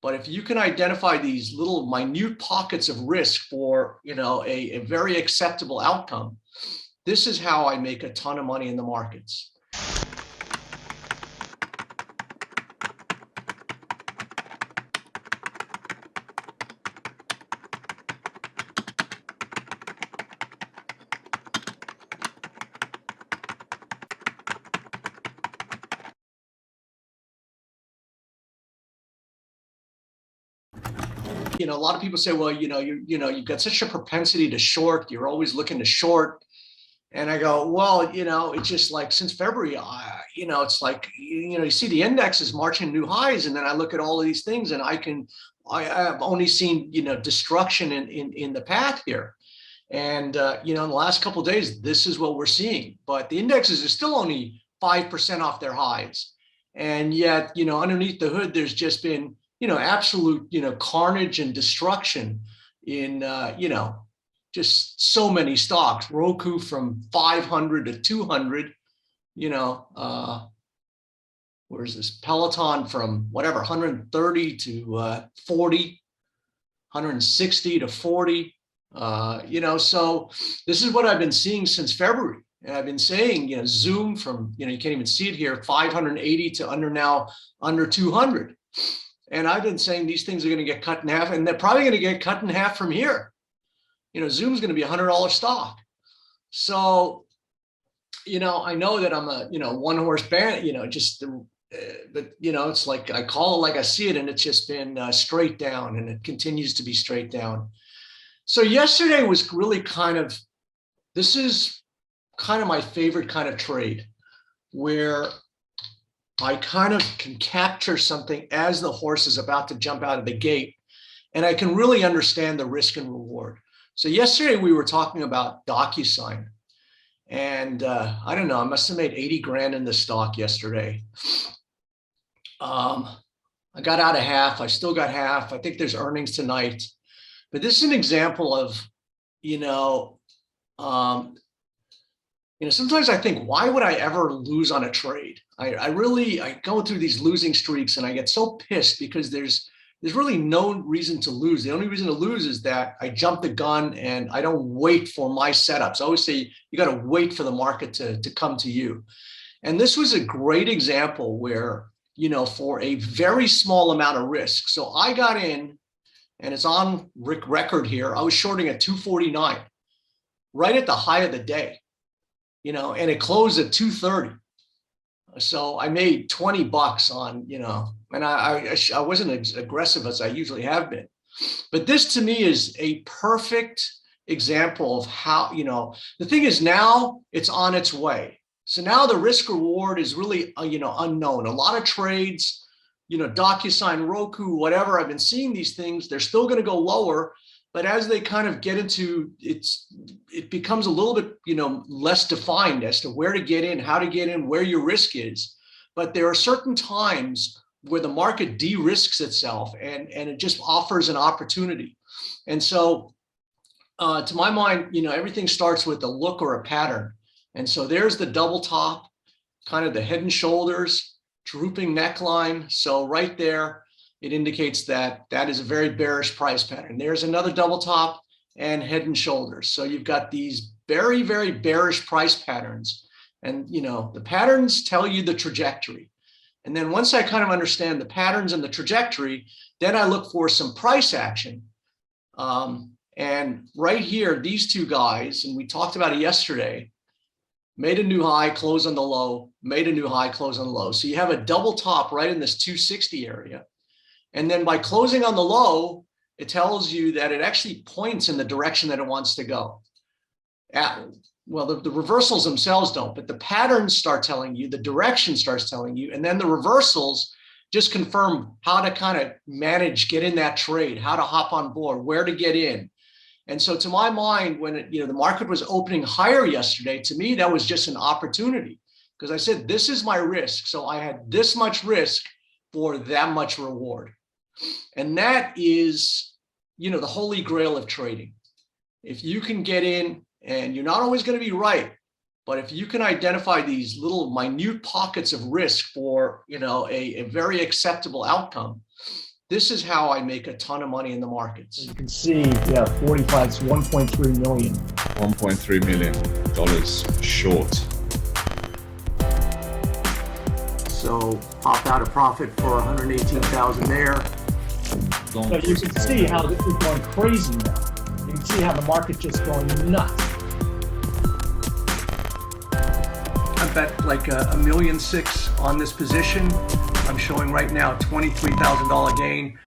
But if you can identify these little minute pockets of risk for, a very acceptable outcome, this is how I make a ton of money in the markets. A lot of people say, well, you've got such a propensity to short. You're always looking to short. And I go, well, it's just like since February, it's like, you see the index is marching new highs. And then I look at all of these things and I have only seen, destruction in the path here. And, in the last couple of days, this is what we're seeing. But the indexes are still only 5% off their highs. And yet, underneath the hood, there's just been, absolute, carnage and destruction in, just so many stocks. Roku from 500 to 200, where's this? Peloton from whatever, 130 to 40, 160 to 40. So this is what I've been seeing since February. And I've been saying, Zoom from, you can't even see it here, 580 to under 200. And I've been saying these things are going to get cut in half, and they're probably going to get cut in half from here. Zoom's going to be $100 stock. So, I know that I'm a, one horse band, but, it's like, I call it like I see it, and it's just been straight down, and it continues to be straight down. So yesterday was really this is kind of my favorite kind of trade, where I kind of can capture something as the horse is about to jump out of the gate, and I can really understand the risk and reward. So yesterday we were talking about DocuSign, and I don't know, I must have made 80 grand in the stock yesterday. I got out of half. I still got half. I think there's earnings tonight. But this is an example of, sometimes I think, why would I ever lose on a trade? I go through these losing streaks and I get so pissed because there's really no reason to lose. The only reason to lose is that I jump the gun and I don't wait for my setups. I always say you got to wait for the market to come to you. And this was a great example where, for a very small amount of risk. So I got in, and it's on record here, I was shorting at 249, right at the high of the day, and it closed at 230. So I made 20 bucks on, and I wasn't as aggressive as I usually have been. But this to me is a perfect example of how, the thing is now it's on its way. So now the risk reward is really, unknown. A lot of trades, DocuSign, Roku, whatever, I've been seeing these things, they're still going to go lower. But as they kind of get into it becomes a little bit, less defined as to where to get in, how to get in, where your risk is. But there are certain times where the market de-risks itself and it just offers an opportunity. And so to my mind, everything starts with a look or a pattern. And so there's the double top, kind of the head and shoulders, drooping neckline. So right there, it indicates that that is a very bearish price pattern. There's another double top and head and shoulders. So you've got these very, very bearish price patterns. And, the patterns tell you the trajectory. And then once I kind of understand the patterns and the trajectory, then I look for some price action. And right here, these two guys, and we talked about it yesterday, made a new high, close on the low, made a new high, close on the low. So you have a double top right in this 260 area. And then by closing on the low, it tells you that it actually points in the direction that it wants to go. Well, the reversals themselves don't, but the patterns start telling you, the direction starts telling you, and then the reversals just confirm how to kind of manage, get in that trade, how to hop on board, where to get in. And so to my mind, when the market was opening higher yesterday, to me, that was just an opportunity because I said, this is my risk. So I had this much risk for that much reward. And that is, the holy grail of trading. If you can get in, and you're not always going to be right, but if you can identify these little minute pockets of risk for, a very acceptable outcome, This is how I make a ton of money in the markets. You can see, yeah, 45, it's 1.3 million. $1.3 million short. So pop out a profit for 118,000 there. So you can see how this is going crazy now. You can see how the market just going nuts. I bet like $1.6 million on this position. I'm showing right now $23,000 gain.